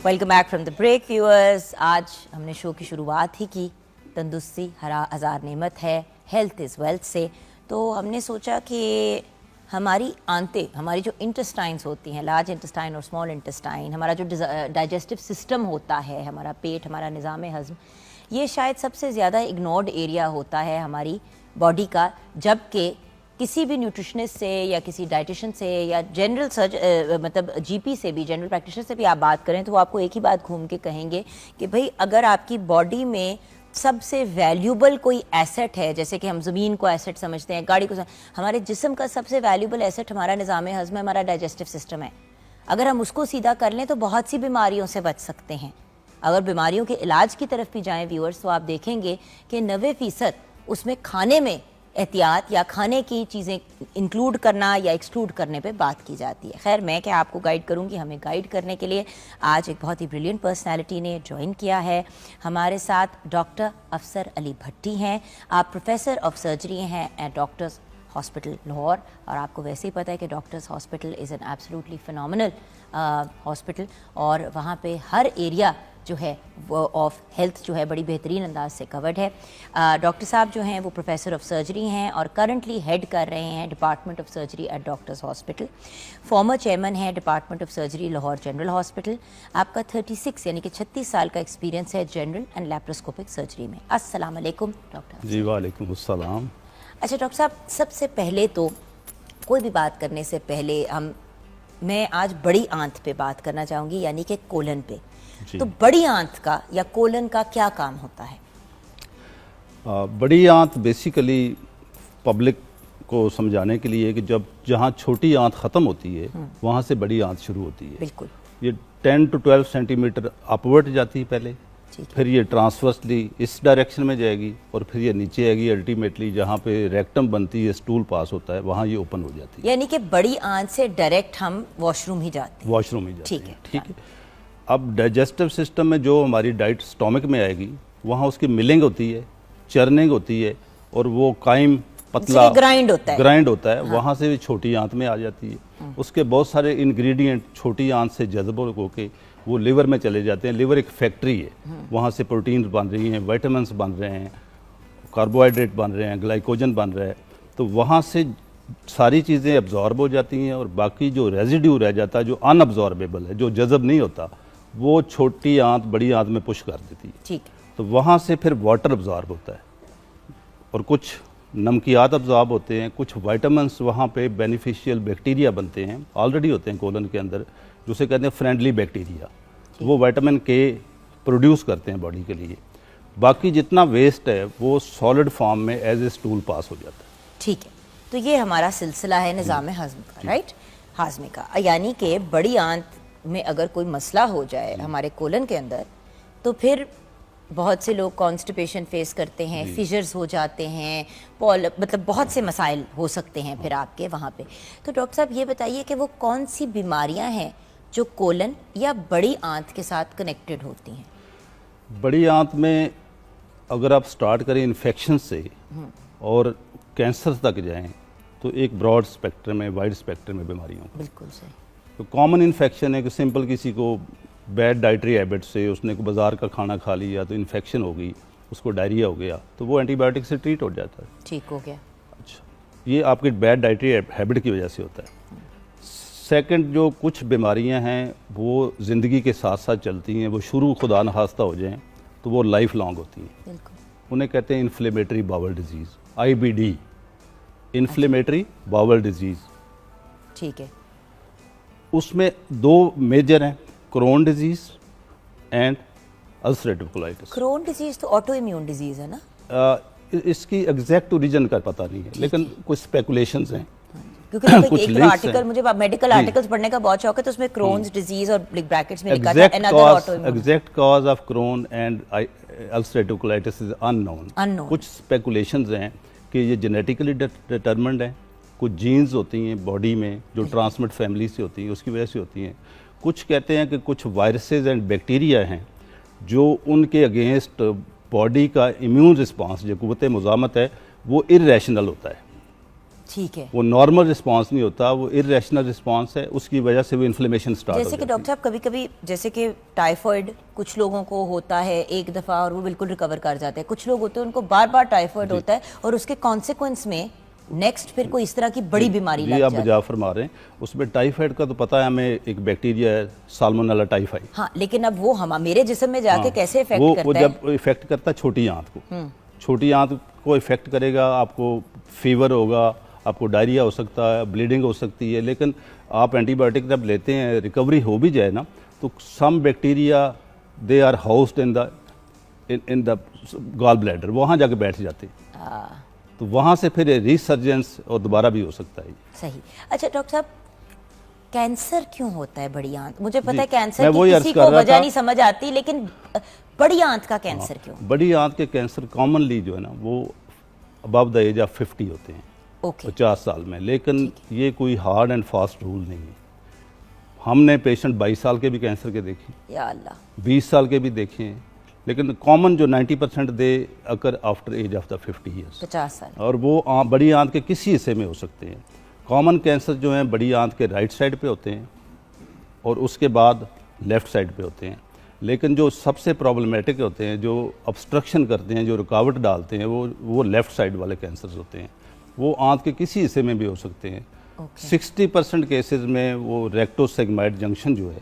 Welcome back from the break viewers. आज हमने show की शुरुआत ही की तंदुरुस्ती हज़ार नेमत है, हेल्थ इज़ वेल्थ से। तो हमने सोचा कि हमारी आंतें, हमारी जो इंटेस्टाइन्स होती हैं, लार्ज इंटेस्टाइन और स्मॉल इंटेस्टाइन, हमारा जो डाइजेस्टिव सिस्टम होता है, हमारा पेट, हमारा निज़ाम हज़म, ये शायद सबसे ज़्यादा इग्नोर्ड एरिया होता है हमारी बॉडी का। जबकि किसी भी न्यूट्रिशनिस्ट से या किसी डाइटिशियन से या जनरल मतलब जीपी से भी, जनरल प्रैक्टिशनर से भी आप बात करें तो वो आपको एक ही बात घूम के कहेंगे कि भाई अगर आपकी बॉडी में सबसे वैल्यूबल कोई एसेट है, जैसे कि हम ज़मीन को एसेट समझते हैं, गाड़ी को हमारे जिस्म का सबसे वैल्यूबल एसेट हमारा निज़ाम हज़म है, हमारा डाइजेस्टिव सिस्टम है। अगर हम उसको सीधा कर लें तो बहुत सी बीमारियों से बच सकते हैं। अगर बीमारियों के इलाज की तरफ भी जाएं व्यूअर्स, तो आप देखेंगे कि 90% उसमें खाने में एहतियात या खाने की चीज़ें इंक्लूड करना या एक्सक्लूड करने पे बात की जाती है। खैर, मैं क्या आपको गाइड करूंगी। हमें गाइड करने के लिए आज एक बहुत ही ब्रिलियंट पर्सनालिटी ने ज्वाइन किया है हमारे साथ। डॉक्टर अफसर अली भट्टी हैं। आप प्रोफेसर ऑफ सर्जरी हैं एट डॉक्टर्स हॉस्पिटल लाहौर, और आपको वैसे ही पता है कि doctors hospital is an absolutely phenomenal hospital, और वहाँ पे हर एरिया जो है वो ऑफ हेल्थ जो है बड़ी बेहतरीन अंदाज से कवर्ड है। डॉक्टर साहब जो हैं वो प्रोफेसर ऑफ सर्जरी हैं और करंटली हेड कर रहे हैं department of surgery at doctors hospital. Former chairman है department of surgery Lahore general hospital. आपका 36 यानी कि 36 साल का एक्सपीरियंस है जनरल एंड लैप्रोस्कोपिक सर्जरी में। अस्सलाम वालेकुम डॉक्टर। जी वालेकुम अस्सलाम। अच्छा डॉक्टर साहब, सबसे पहले तो कोई भी बात करने से पहले मैं आज बड़ी आंत पे बात करना चाहूँगी, यानी कि कोलन पे। तो बड़ी आंत का या कोलन का क्या काम होता है? बड़ी आंत बेसिकली पब्लिक को समझाने के लिए कि जब जहाँ छोटी आंत ख़त्म होती है वहाँ से बड़ी आंत शुरू होती है। बिल्कुल। ये 10 to 12 सेंटीमीटर अपवर्ड जाती है पहले, फिर ये ट्रांसवर्सली इस डायरेक्शन में जाएगी और फिर ये नीचे आएगी। अल्टीमेटली जहाँ पे रेक्टम बनती है, स्टूल पास होता है, वहाँ ये ओपन हो जाती है। यानी कि बड़ी आंत से डायरेक्ट हम वॉशरूम ही जाते हैं। वॉशरूम ही जाते हैं। ठीक है। अब डाइजेस्टिव सिस्टम में जो हमारी डाइट स्टोमक में आएगी वहाँ उसकी मिलिंग होती है, चर्निंग होती है, और वो काइम पतला ग्राइंड होता है। हाँ। वहाँ से भी छोटी आंत में आ जाती है। उसके बहुत सारे इंग्रेडिएंट छोटी आंत से जज्ब होकर वो लिवर में चले जाते हैं। लिवर एक फैक्ट्री है, वहाँ से प्रोटीन बन रही हैं, विटामिन्स बन रहे हैं, कार्बोहाइड्रेट बन रहे हैं, ग्लाइकोजन बन रहा है। तो वहाँ से सारी चीज़ें अब्जॉर्ब हो जाती हैं और बाकी जो रेजिड्यू रह जाता है, जो अनअब्जॉर्बेबल है, जो जज़ब नहीं होता, वो छोटी आंत बड़ी आंत में पुश कर देती है। ठीक। तो वहाँ से फिर वाटर अब्जॉर्ब होता है और कुछ नमकियात अब्जॉर्ब होते हैं, कुछ विटामिन्स वहाँ पे बेनिफिशियल बैक्टीरिया बनते हैं, ऑलरेडी होते हैं कोलन के अंदर, जिसे कहते हैं फ्रेंडली बैक्टीरिया। वो विटामिन के प्रोड्यूस करते हैं बॉडी के लिए। बाकी जितना वेस्ट है वो सॉलिड फॉर्म में एज ए स्टूल पास हो जाता है। ठीक है। तो ये हमारा सिलसिला है निज़ाम हज़म का, राइट, हाजमे का। यानी कि बड़ी आंत में अगर कोई मसला हो जाए हमारे कोलन के अंदर, तो फिर बहुत से लोग कॉन्स्टिपेशन फेस करते हैं, फिशर्स हो जाते हैं, मतलब बहुत से मसाइल हो सकते हैं फिर आपके वहाँ पे। तो डॉक्टर साहब ये बताइए कि वो कौन सी बीमारियाँ हैं जो कोलन या बड़ी आंत के साथ कनेक्टेड होती हैं? बड़ी आंत में अगर आप स्टार्ट करें इन्फेक्शन से और कैंसर तक जाएं तो एक ब्रॉड स्पेक्ट्रम में, वाइड स्पेक्ट्रम में बीमारियों। बिल्कुल सही। तो कॉमन इन्फेक्शन है कि सिंपल किसी को बैड डाइटरी हैबिट से उसने बाज़ार का खाना खा लिया तो इन्फेक्शन हो गई, उसको डायरिया हो गया, तो वो एंटीबायोटिक से ट्रीट हो जाता है, ठीक हो गया। अच्छा, ये आपकी बैड डाइटरी हैबिट की वजह से होता है। सेकंड, जो कुछ बीमारियां हैं वो ज़िंदगी के साथ साथ चलती हैं, वो शुरू खुदा न खास्ता हो जाएं तो वो लाइफ लॉन्ग होती हैं। बिल्कुल। उन्हें कहते हैं inflammatory bowel disease, IBD, inflammatory bowel disease. ठीक है। उसमें दो मेजर हैं, Crohn disease and ulcerative colitis. Crohn disease तो ऑटो इम्यून डिजीज़ है ना? इसकी एग्जैक्ट ओरिजिन का पता नहीं है, लेकिन कुछ स्पेकुलेशंस हैं। क्योंकि एक आर्टिकल, मुझे मेडिकल आर्टिकल्स पढ़ने का बहुत शौक है, तो उसमें क्रोन्स डिजीज और ब्रैकेट्स में लिखा था another autoimmune. Exact cause of Crohn and ulcerative colitis is unknown. कुछ स्पेकुलेशंस हैं कि ये जेनेटिकली डिटरमिन्ड है, कुछ जीन्स होती हैं बॉडी में जो ट्रांसमिट फैमिली से होती हैं, उसकी वजह से होती हैं। कुछ कहते हैं कि कुछ वायरसेस एंड बैक्टीरिया हैं जो उनके अगेंस्ट बॉडी का इम्यून रिस्पांस, जो क़ुव्वत मुज़ामत है, वो इर्रेशनल होता है। ठीक है। वो नॉर्मल रिस्पांस नहीं होता, वो इरेशनल रिस्पांस है, उसकी वजह से वो इन्फ्लेमेशन स्टार्ट हो जैसे जाती कि है। डॉक्टर साहब कभी कभी जैसे कि टाइफाइड कुछ लोगों को होता है एक दफ़ा और वो बिल्कुल रिकवर कर जाते हैं, कुछ लोग होते हैं उनको बार बार टाइफाइड होता है और उसके कॉन्सिक्वेंस में नेक्स्ट फिर कोई इस तरह की बड़ी बीमारी जी लग आप जाती है। बजा फरमा रहे हैं। उसमें टाइफाइड का तो पता है हमें, एक बैक्टीरिया है साल्मोनेला टाइफाइड। हाँ, लेकिन अब वो हम मेरे जिस्म में जाके कैसे इफेक्ट वो करता है? जब इफेक्ट करता है छोटी आंत को, छोटी आंत को इफेक्ट करेगा, आपको फीवर होगा, आपको डायरिया हो सकता है, ब्लीडिंग हो सकती है। लेकिन आप एंटीबायोटिक जब लेते हैं, रिकवरी हो भी जाए ना, तो some bacteria they are housed in the gall bladder, वहाँ जाके बैठ जाते हैं, तो वहाँ से फिर रिसर्जेंस और दोबारा भी हो सकता है। सही। अच्छा डॉक्टर साहब, कैंसर क्यों होता है बड़ी आंत? मुझे पता है मैं कैंसर की वही अर्ज किसी कर को रहा वजह था। नहीं समझ आती, लेकिन बड़ी आंत का कैंसर क्यों? बड़ी आंत के कैंसर कॉमनली जो है ना, वो अबव द एज ऑफ 50 होते हैं, ओके 50 साल में। लेकिन ये कोई हार्ड एंड फास्ट रूल नहीं है। हमने पेशेंट 22 साल के भी कैंसर के देखे, या अल्लाह, 20 साल के भी देखे हैं, लेकिन कॉमन जो 90% they occur after age of the 50 years, 50 साल। और वो बड़ी आंत के किसी हिस्से में हो सकते हैं। कॉमन कैंसर जो हैं बड़ी आंत के राइट साइड पे होते हैं और उसके बाद लेफ़्ट साइड पे होते हैं। लेकिन जो सबसे प्रॉब्लमेटिक होते हैं, जो ऑब्स्ट्रक्शन करते हैं, जो रुकावट डालते हैं, वो लेफ़्ट साइड वाले कैंसर होते हैं। वो आंत के किसी हिस्से में भी हो सकते हैं। 60% केसेस में वो रेक्टोसेगमाइड जंक्शन जो है,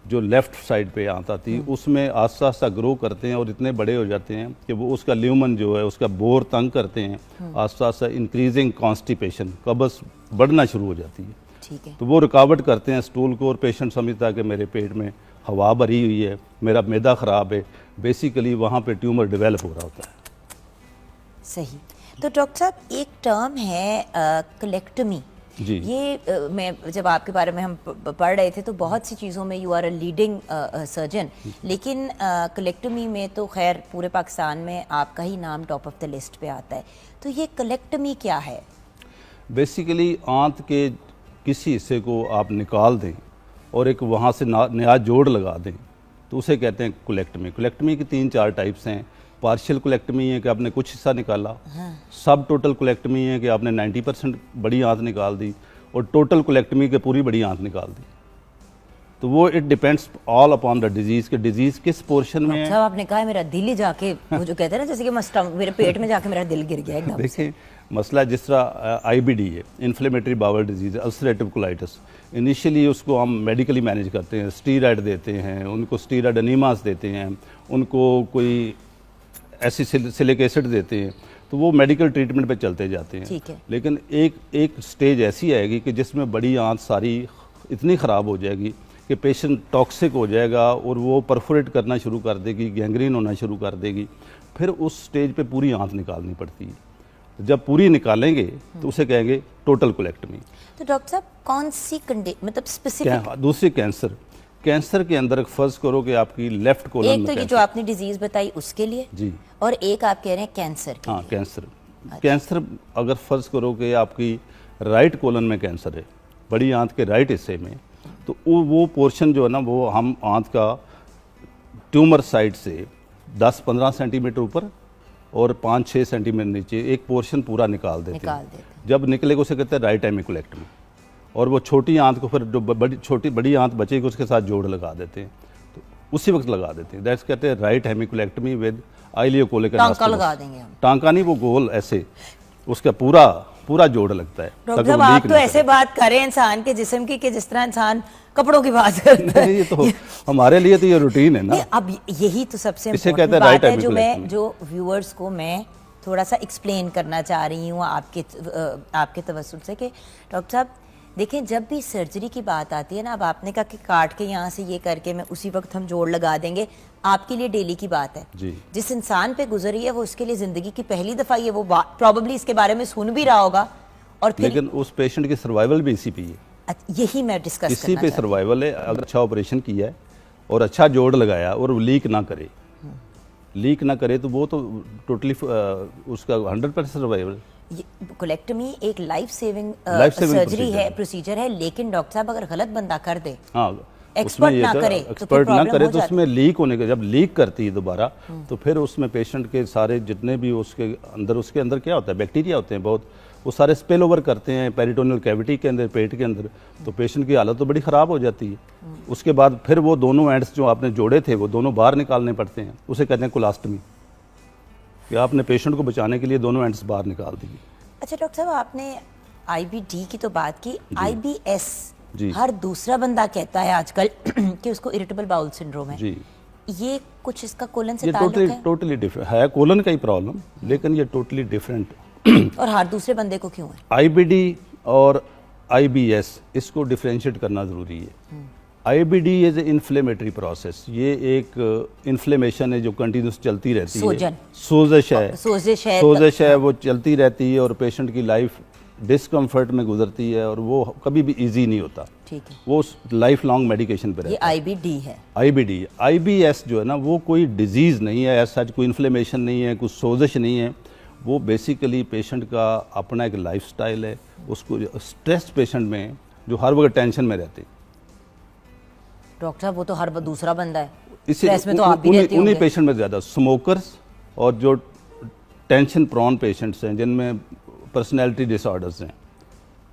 जो लेफ़्ट साइड पे आंत आती है, उसमें आस्ता आस्ता ग्रो करते हैं और इतने बड़े हो जाते हैं कि वो उसका ल्यूमन जो है, उसका बोर तंग करते हैं। आस्ता आस्ता इंक्रीजिंग कॉन्स्टिपेशन, कब्ज़ बढ़ना शुरू हो जाती है। ठीक है। तो वो रुकावट करते हैं स्टूल को, और पेशेंट समझता है कि मेरे पेट में हवा भरी हुई है, मेरा मैदा ख़राब है। बेसिकली वहाँ पे ट्यूमर डेवलप हो रहा होता है। सही। तो डॉक्टर साहब, एक टर्म है कोलेक्टमी। जी। ये मैं जब आपके बारे में हम पढ़ रहे थे तो बहुत सी चीज़ों में you are a leading surgeon, लेकिन कोलेक्टमी में तो खैर पूरे पाकिस्तान में आपका ही नाम टॉप ऑफ द लिस्ट पे आता है। तो ये कोलेक्टमी क्या है? बेसिकली आंत के किसी हिस्से को आप निकाल दें और एक वहाँ से नया जोड़ लगा दें, तो उसे कहते हैं कोलेक्टमी। कोलेक्टमी की 3-4 टाइप्स हैं। पार्शियल कोलेक्टमी है कि आपने कुछ हिस्सा निकाला, सब टोटल कोलेक्टमी है कि आपने 90% बड़ी आंत निकाल दी, और टोटल कोलेक्टमी के पूरी बड़ी आंत निकाल दी। तो वो it depends all upon the disease, के डिजीज़ किस पोर्शन में है। साहब आपने कहा मेरा दिल ही जाके वो जो कहते हैं ना, जैसे कि मेरे पेट में जाके मेरा दिल गिर गया एकदम से। देखिए मसला जिस तरह IBD है, inflammatory bowel disease, ulcerative colitis, initially उसको हम मेडिकली मैनेज करते हैं, स्टीरॉयड देते हैं, उनको स्टीरॉयड एनीमास देते हैं, उनको कोई ऐसी सिलिक एसिड देते हैं, तो वो मेडिकल ट्रीटमेंट पे चलते जाते हैं। ठीक है। लेकिन एक स्टेज ऐसी आएगी कि जिसमें बड़ी आंत सारी इतनी ख़राब हो जाएगी कि पेशेंट टॉक्सिक हो जाएगा और वो परफोरेट करना शुरू कर देगी, गैंग्रीन होना शुरू कर देगी। फिर उस स्टेज पे पूरी आंत निकालनी पड़ती है। जब पूरी निकालेंगे तो उसे कहेंगे टोटल कोलेक्टमी। तो डॉक्टर साहब कौन सी मतलब स्पेसिफिक? दूसरी कैंसर के अंदर फर्ज करो कि आपकी लेफ्ट कोलन एक में तो ये जो आपने डिजीज बताई उसके लिए जी, और एक आप कह रहे हैं कैंसर के हाँ लिए। कैंसर अगर फर्ज करो कि आपकी राइट कोलन में कैंसर है, बड़ी आंत के राइट हिस्से में, तो वो पोर्शन जो है ना, वो हम आंत का ट्यूमर साइड से 10-15 सेंटीमीटर ऊपर और 5-6 सेंटीमीटर नीचे एक पोर्शन पूरा निकाल देते हैं। जब निकलेगा उसे कहते हैं राइट हेमिकोलेक्टमी। और वो छोटी आंत को फिर जो बड़ी आंत बचेगी उसके साथ जोड़ लगा देते हैं, तो उसी वक्त लगा देते हैं। दैट्स कहते हैं राइट हेमिकोलेक्टमी विद आइलियोकोलिक टांका लगा देंगे हम। टांका नहीं, वो गोल ऐसे उसका पूरा जोड़ लगता है। डॉक्टर साहब आप तो ऐसे बात करें इंसान के जिस्म की कि जिस तरह इंसान कपड़ों की बात करता है। ये तो हमारे लिए तो ये रूटीन है ना। अब यही तो सबसे इसे इम्पोर्टेंट कहते हैं बात right है hemisclectomy। जो व्यूअर्स को मैं थोड़ा सा एक्सप्लेन करना चाह रही हूँ आपके तवज्जुह से कि डॉक्टर साहब देखें, जब भी सर्जरी की बात आती है ना, अब आपने कहा कि काट के यहाँ से ये करके मैं उसी वक्त हम जोड़ लगा देंगे, आपके लिए डेली की बात है जी। जिस इंसान पे गुजरी है वो उसके लिए जिंदगी की पहली दफा ये वो प्रॉब्ली इसके बारे में सुन भी रहा होगा, और फिर लेकिन उस पेशेंट की सर्वाइवल भी इसी पे है। यही मैं डिस्कस इसी पे सर्वाइवल है। अगर अच्छा ऑपरेशन किया है और अच्छा जोड़ लगाया और वो लीक ना करे तो वो तो टोटली उसका 100% सर्वाइवल। कोलेक्टमी एक लाइफ सेविंग सर्जरी है, प्रोसीजर है, लेकिन डॉक्टर साहब अगर गलत बंदा कर दे, एक्सपर्ट ना करे तो उसमें लीक होने के, जब लीक करती है दोबारा, तो फिर उसमें पेशेंट के सारे जितने भी उसके अंदर क्या होता है, बैक्टीरिया होते हैं बहुत, वो सारे स्पिल ओवर करते हैं पेरिटोनियल कैविटी के अंदर, पेट के अंदर, तो पेशेंट की हालत तो बड़ी ख़राब हो जाती है। उसके बाद फिर वो दोनों एंड्स जो आपने जोड़े थे वो दोनों बाहर निकालने पड़ते हैं, उसे कहते हैं कोलास्टमी, कि आपने पेशेंट को बचाने के लिए दोनों एंड्स बाहर निकाल दिए। अच्छा डॉक्टर साहब, आपने IBD की तो बात की, IBS जी। हर दूसरा बंदा कहता है आजकल कि उसको इरिटेबल बाउल सिंड्रोम है। जी, ये कुछ इसका कोलन से ये ताल्लुक है टोटली डिफरेंट है, कोलन का ही प्रॉब्लम, लेकिन ये टोटली डिफरेंट। और हर दूसरे बंदे को क्यों है? IBD और IBS इसको डिफरेंशिएट करना ज़रूरी है। IBD is a inflammatory process, ये एक इन्फ्लेमेशन है जो कंटिन्यूस चलती रहती है, सोजश है, सोजश है, वो चलती रहती है और पेशेंट की लाइफ डिस्कम्फर्ट में गुजरती है और वो कभी भी इजी नहीं होता। ठीक है, वो लाइफ लॉन्ग मेडिकेशन पे रहता है। ये IBD है। IBD, IBS जो है ना वो कोई डिजीज़ नहीं है, ऐसा कोई इन्फ्लेमेशन नहीं है, कुछ सोजश नहीं है, वो बेसिकली पेशेंट का अपना एक लाइफस्टाइल है। उसको स्ट्रेस पेशेंट में जो हर वक्त टेंशन में रहते हैं, डॉक्टर साहब वो तो हर दूसरा बंदा है, इससे स्ट्रेस में तो आप भी रहते उन्हीं होंगे। पेशेंट में ज़्यादा स्मोकर्स और जो टेंशन प्रॉन पेशेंट्स हैं जिनमें पर्सनैलिटी डिसऑर्डर्स हैं,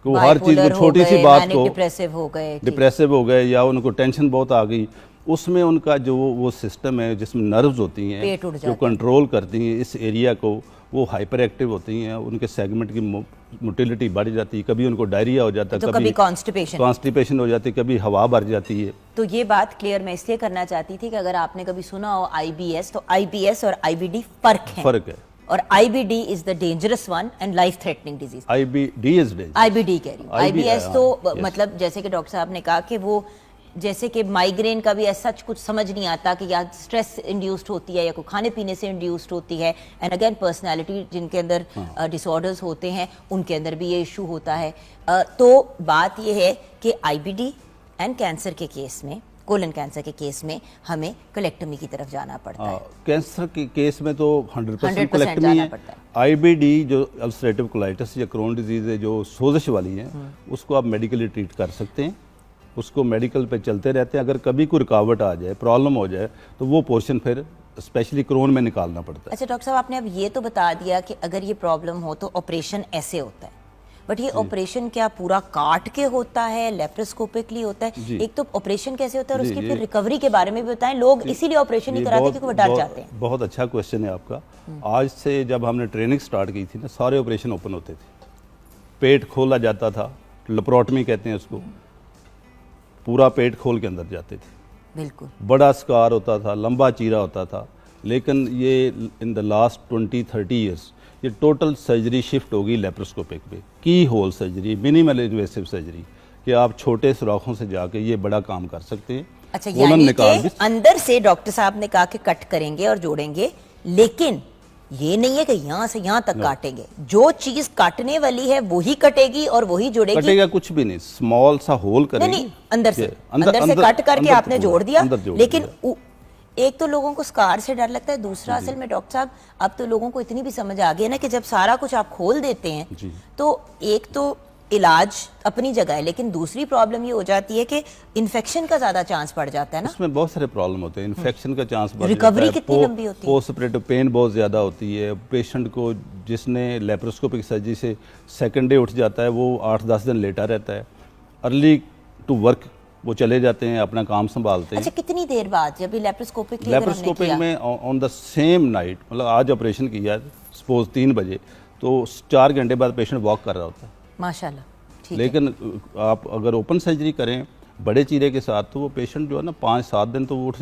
कि वो हर चीज़ को छोटी सी बात को डिप्रेसिव हो गए या उनको टेंशन बहुत आ गई, उसमें उनका जो वो सिस्टम है जिसमें नर्व्स होती हैं जो कंट्रोल करती हैं इस एरिया को, वो हाइपर एक्टिव होती हैं, उनके सेगमेंट की मोटिलिटी बढ़ जाती है, कभी उनको डायरिया हो जाता है, तो कभी कॉन्स्टिपेशन हो जाती है, कभी हवा भर जाती है। तो ये बात क्लियर मैं इसलिए करना चाहती थी कि अगर आपने कभी सुना हो IBS, तो IBS और IBD फर्क है। और IBD is the dangerous one and life threatening disease. IBD is dangerous, IBD कह रही हूँ। IBS तो मतलब जैसे कि डॉक्टर साहब ने कहा कि वो जैसे कि माइग्रेन का भी ऐसा कुछ समझ नहीं आता कि या स्ट्रेस इंड्यूस्ड होती है या कोई खाने पीने से इंड्यूस्ड होती है, एंड अगेन पर्सनालिटी जिनके अंदर डिसऑर्डर्स होते हैं उनके अंदर भी ये इशू होता है। तो बात ये है कि IBD एंड कैंसर के केस में, कोलन कैंसर के केस में हमें कोलेक्टमी की तरफ जाना पड़ता है। कैंसर के केस में तो 100% कोलेक्टमी है। IBD जो अल्सरेटिव कोलाइटिस या क्रोन डिजीज है जो सोजश वाली है, उसको आप मेडिकली ट्रीट कर सकते हैं, उसको मेडिकल पे चलते रहते हैं। अगर कभी कोई रुकावट आ जाए, प्रॉब्लम हो जाए, तो वो पोर्शन फिर स्पेशली क्रोन में निकालना पड़ता है। अच्छा डॉक्टर साहब, आपने अब ये तो बता दिया कि अगर ये प्रॉब्लम हो तो ऑपरेशन ऐसे होता है, बट ये ऑपरेशन क्या पूरा काट के होता है, लेप्रोस्कोपिकली होता है? एक तो ऑपरेशन कैसे होता है और उसकी फिर रिकवरी के बारे में भी बताएं। लोग इसीलिए ऑपरेशन नहीं कराते क्योंकि वो डर जाते हैं। बहुत अच्छा क्वेश्चन है आपका। आज से जब हमने ट्रेनिंग स्टार्ट की थी ना, सारे ऑपरेशन ओपन होते थे, पेट खोला जाता था, लेप्रोटमी कहते हैं उसको, पूरा पेट खोल के अंदर जाते थे, बिल्कुल बड़ा स्कार होता था, लंबा चीरा होता था। लेकिन ये इन द लास्ट 20-30 ईयर्स ये टोटल सर्जरी शिफ्ट होगी लेप्रोस्कोपिक पे, keyhole surgery, minimal invasive surgery, कि आप छोटे सुराखों से जाके ये बड़ा काम कर सकते हैं। अच्छा, यानी कि अंदर से डॉक्टर साहब ने कहा कि कट करेंगे और जोड़ेंगे, लेकिन ये नहीं है कि यहाँ से यहाँ तक काटेंगे। जो चीज काटने वाली है वही कटेगी और वही जोड़ेगी। कटेगा कुछ भी नहीं, स्मॉल सा होल करेंगे। नहीं, अंदर से कट करके आपने जोड़ दिया। लेकिन एक तो लोगों को स्कार से डर लगता है, दूसरा असल में डॉक्टर साहब अब तो लोगों को इतनी भी समझ आ गई है ना कि जब सारा कुछ आप खोल देते हैं तो एक तो इलाज अपनी जगह है, लेकिन दूसरी प्रॉब्लम ये हो जाती है कि इन्फेक्शन का ज्यादा चांस बढ़ जाता है ना। इसमें बहुत सारे प्रॉब्लम होते हैं, इन्फेक्शन का चांस बढ़ जाता है, रिकवरी कितनी लंबी होती है, पोस्ट ऑपरेटिव पेन बहुत ज़्यादा होती है। पेशेंट को जिसने लेप्रोस्कोपिक सर्जरी से सेकंड डे उठ जाता है वो 8-10 दिन लेटा रहता है। अर्ली टू वर्क वो चले जाते हैं, अपना काम संभालते हैं। अच्छा, कितनी देर बाद जब लेप्रोस्कोपिक में ऑन द सेम नाइट, मतलब आज ऑपरेशन किया सपोज 3 बजे, तो 4 घंटे बाद पेशेंट वॉक कर रहा होता है माशाल्लाह। लेकिन आप अगर ओपन सर्जरी करें बड़े चीरे के साथ तो वो पेशेंट जो है ना 5-7 दिन तो वो उठ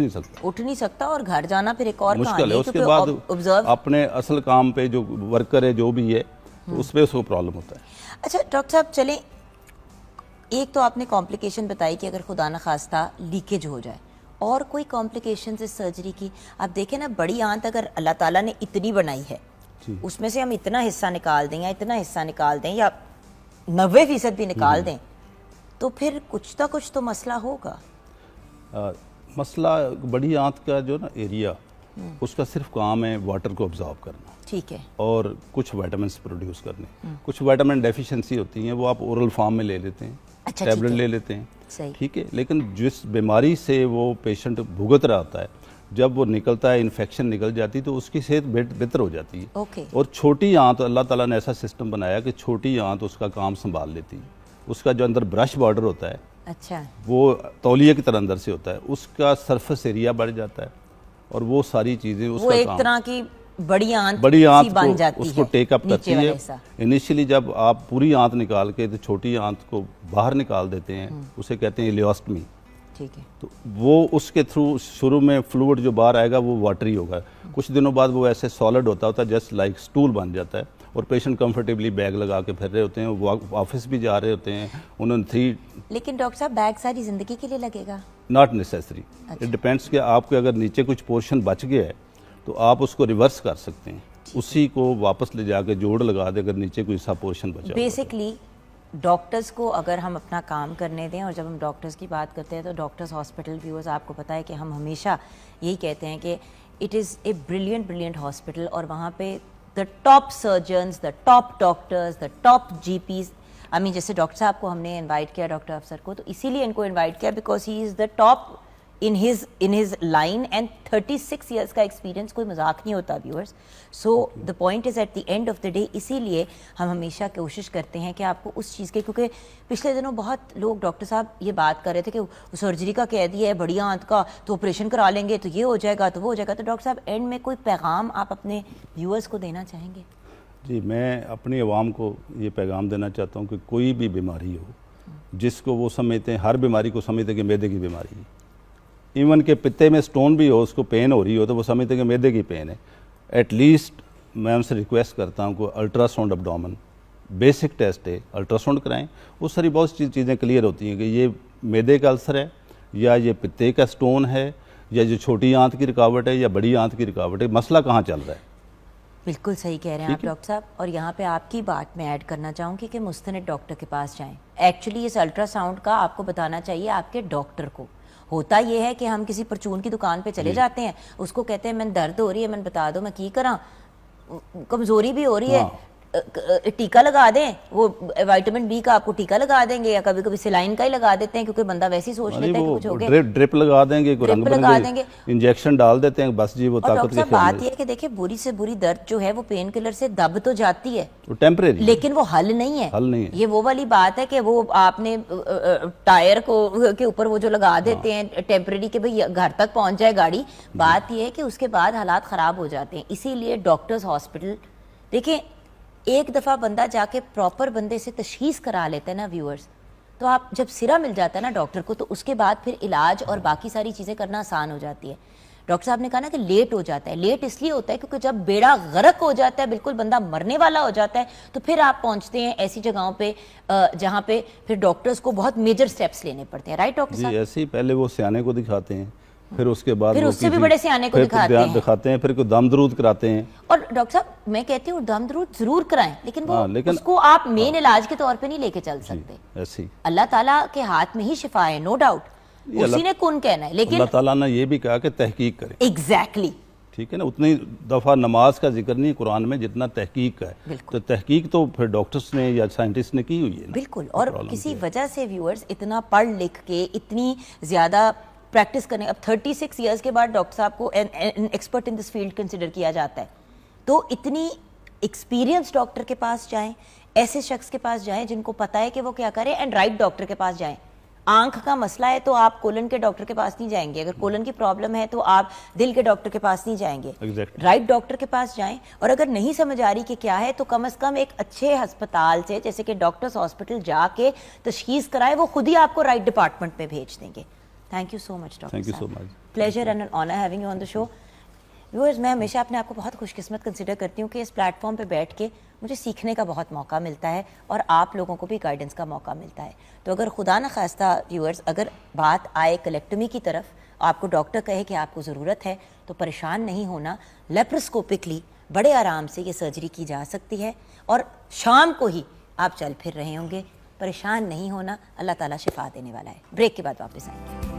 नहीं सकता और घर जाना फिर एक और मुश्किल है। उसके बाद अपने असल काम पे जो वर्कर है जो भी है तो उस पर उसको प्रॉब्लम होता है। अच्छा डॉक्टर साहब, चलें, एक तो आपने कॉम्प्लिकेशन बताई कि अगर खुदा न खास्ता लीकेज हो जाए, और कोई कॉम्प्लिकेशन इस सर्जरी की? आप देखें ना, बड़ी आंत अगर अल्लाह ताला ने इतनी बनाई है, उसमें से हम इतना हिस्सा निकाल दें या इतना हिस्सा निकाल दें या 90% भी निकाल दें, तो फिर कुछ ना कुछ तो मसला होगा। मसला बड़ी आंत का जो ना एरिया, उसका सिर्फ काम है वाटर को ऑब्जॉर्व करना, ठीक है, और कुछ विटामिन प्रोड्यूस करने। कुछ विटामिन डेफिशिएंसी होती हैं वो आप ओरल फॉर्म में ले लेते हैं, अच्छा, टैबलेट ले लेते हैं, ठीक है। लेकिन जिस बीमारी से वो पेशेंट भुगत रहा होता है, जब वो निकलता है, इन्फेक्शन निकल जाती है तो उसकी सेहत बेहतर हो जाती है। ओके। और छोटी आंत, अल्लाह ताला ने ऐसा सिस्टम बनाया कि छोटी आंत उसका काम संभाल लेती है। उसका जो अंदर ब्रश बॉर्डर होता है, अच्छा, वो तौलिया की तरह अंदर से होता है, उसका सरफेस एरिया बढ़ जाता है और वो सारी चीज़ें वो उसका एक काम, तरह की बड़ी आंत बड़ी सी बन आंत जाती को उसको है, टेकअप नीचे करती है। वाला हिस्सा। इनिशियली जब आप पूरी आंत निकाल के तो छोटी आंत को बाहर निकाल देते हैं, उसे कहते हैं इलियोस्टमी। ठीक है। तो वो उसके थ्रू शुरू में फ्लूइड जो बाहर आएगा वो वाटरी होगा, कुछ दिनों बाद वो ऐसे सॉलिड होता है, जस्ट लाइक स्टूल बन जाता है और पेशेंट कंफर्टेबली बैग लगा के फिर रहे होते हैं, वो ऑफिस भी जा रहे होते हैं। उन्होंने लेकिन डॉक्टर साहब बैग सारी जिंदगी के लिए लगेगा? नॉट नेसेसरी, इट डिपेंड्स कि आपके अगर नीचे कुछ पोर्शन बच गया है तो आप उसको रिवर्स कर सकते हैं, उसी को वापस ले जाके जोड़ लगा दे अगर नीचे कोई सा पोर्शन बचा हुआ है। बेसिकली डॉक्टर्स को अगर हम अपना काम करने दें, और जब हम डॉक्टर्स की बात करते हैं तो डॉक्टर्स हॉस्पिटल व्यूअर्स, आपको पता है कि हम हमेशा यही कहते हैं कि it is a brilliant hospital, और वहाँ पे the top surgeons, the top doctors, the top GPs, I mean जैसे डॉक्टर साहब को हमने इनवाइट किया, डॉक्टर अफसर को, तो इसीलिए इनको इनवाइट किया because he is the top in his line, and 36 years का एक्सपीरियंस कोई मजाक नहीं होता viewers. So the point is at the end of the day, इसीलिए हम हमेशा कोशिश करते हैं कि आपको उस चीज़ के, क्योंकि पिछले दिनों बहुत लोग डॉक्टर साहब ये बात कर रहे थे कि सर्जरी का कह दिया है बड़ी आंत का, तो ऑपरेशन करा लेंगे तो ये हो जाएगा तो वो हो जाएगा। तो डॉक्टर साहब एंड में कोई पैगाम आप अपने व्यूअर्स को देना चाहेंगे? जी, मैं अपनी आवाम को ये पैगाम देना चाहता हूँ कि कोई भी बीमारी हो जिसको वो समझते हैं, हर बीमारी को समझते हैं कि मैदे की बीमारी है, इवन के पित्ते में स्टोन भी हो, उसको पेन हो रही हो तो वो समझते हैं कि मैदे की पेन है। एटलीस्ट मैं उनसे रिक्वेस्ट करता हूँ कि अल्ट्रासाउंड अब्डोमेन बेसिक टेस्ट है, अल्ट्रासाउंड कराएं, वो सारी बहुत चीज़ें क्लियर होती हैं कि ये मैदे का अल्सर है या ये पित्ते का स्टोन है या जो छोटी आंत की रुकावट है या बड़ी आंत की रुकावट है, मसला कहाँ चल रहा है। बिल्कुल सही कह रहे हैं आप डॉक्टर साहब, और यहाँ पे आपकी बात मैं ऐड करना चाहूँगी कि मुस्तनिद डॉक्टर के पास जाएं। एक्चुअली इस अल्ट्रासाउंड का आपको बताना चाहिए आपके डॉक्टर को। होता ये है कि हम किसी परचून की दुकान पे चले जाते हैं, उसको कहते हैं मैंने दर्द हो रही है, मैंने बता दो मैं की करा, कमजोरी भी हो रही है, टीका लगा दें, वो विटामिन बी का आपको टीका लगा देंगे, या कभी कभी सिलाइन का ही लगा देते हैं क्योंकि बंदा वैसे ही सोच लेता है कि कुछ हो गया, ड्रिप लगा देंगे, ड्रिप लगा देंगे, इंजेक्शन डाल देते हैं, बस जी वो ताकत की बात ये है कि देखिए बुरी से बुरी दर्द जो है वो पेन किलर से दब तो जाती है, वो टेम्परेरी, लेकिन वो हल नहीं है। हल नहीं है। ये वो वाली बात है कि वो आपने टायर को के ऊपर वो जो लगा देते हैं टेम्परेरी के भाई घर तक पहुंच जाए गाड़ी, बात ये है कि उसके बाद हालात खराब हो जाते हैं। इसीलिए डॉक्टर्स हॉस्पिटल, देखिए एक दफ़ा बंदा जाके प्रॉपर बंदे से तशखीस करा लेता है ना व्यूअर्स, तो आप जब सिरा मिल जाता है ना डॉक्टर को, तो उसके बाद फिर इलाज और बाकी सारी चीज़ें करना आसान हो जाती है। डॉक्टर साहब ने कहा ना कि लेट हो जाता है, लेट इसलिए होता है क्योंकि जब बेड़ा गर्क हो जाता है, बिल्कुल बंदा मरने वाला हो जाता है, तो फिर आप पहुंचते हैं ऐसी जगहों पे जहाँ पे फिर डॉक्टर्स को बहुत मेजर स्टेप्स लेने पड़ते हैं। राइट डॉक्टर साहब? ऐसे ही पहले वो सियाने को दिखाते हैं, फिर उसके बाद फिर उससे भी बड़े सियाने को दिखाते हैं, फिर कोई दम दरूद कराते हैं। और डॉक्टर साहब मैं कहती हूँ दम दरूद जरूर कराएं, लेकिन वो उसको आप मेन इलाज के तौर पे नहीं लेके चल सकते। ऐसी अल्लाह ताला के हाथ में ही शिफा है, नो डाउट, उसी ने कौन कहना है, लेकिन अल्लाह ताला ने ये भी कहा कि तहकीक करें। एग्जैक्टली, ठीक है ना, उतनी दफ़ा नमाज का जिक्र नहीं कुरान में जितना तहकीक का है, तो तहकीक तो फिर डॉक्टर्स ने या साइंटिस्ट ने की हुई है। बिल्कुल, और किसी वजह से व्यूअर्स इतना पढ़ लिख के इतनी ज़्यादा प्रैक्टिस करने, अब 36 ईयर्स के बाद डॉक्टर साहब को an expert in this field consider किया जाता है, तो इतनी एक्सपीरियंस डॉक्टर के पास जाएं, ऐसे शख्स के पास जाएं जिनको पता है कि वो क्या करें, एंड राइट डॉक्टर के पास जाएं। आंख का मसला है तो आप कोलन के डॉक्टर के पास नहीं जाएंगे, अगर कोलन की प्रॉब्लम है तो आप दिल के डॉक्टर के पास नहीं जाएंगे, राइट डॉक्टर के पास जाएं। और अगर नहीं समझ आ रही कि क्या है तो कम से कम एक अच्छे अस्पताल से, जैसे कि डॉक्टर्स हॉस्पिटल, जाके तशखीस कराए, वो खुद ही आपको राइट डिपार्टमेंट में भेज देंगे। Thank you so much doctor, thank you so much, pleasure and an honour having you on the show. Viewers, मैं हमेशा अपने आप को बहुत खुशकिस्मत कंसिडर करती हूँ कि इस प्लेटफॉर्म पे बैठ के मुझे सीखने का बहुत मौका मिलता है और आप लोगों को भी गाइडेंस का मौका मिलता है। तो अगर खुदा न खास्ता व्यूअर्स, अगर बात आए कोलेक्टोमी की तरफ, आपको डॉक्टर कहे कि आपको ज़रूरत है, तो परेशान नहीं होना, लेप्रोस्कोपिकली बड़े आराम से ये सर्जरी की जा सकती है और शाम को ही आप चल फिर रहे होंगे। परेशान नहीं होना, अल्लाह ताला शिफा देने वाला है। ब्रेक के बाद वापस आएंगे।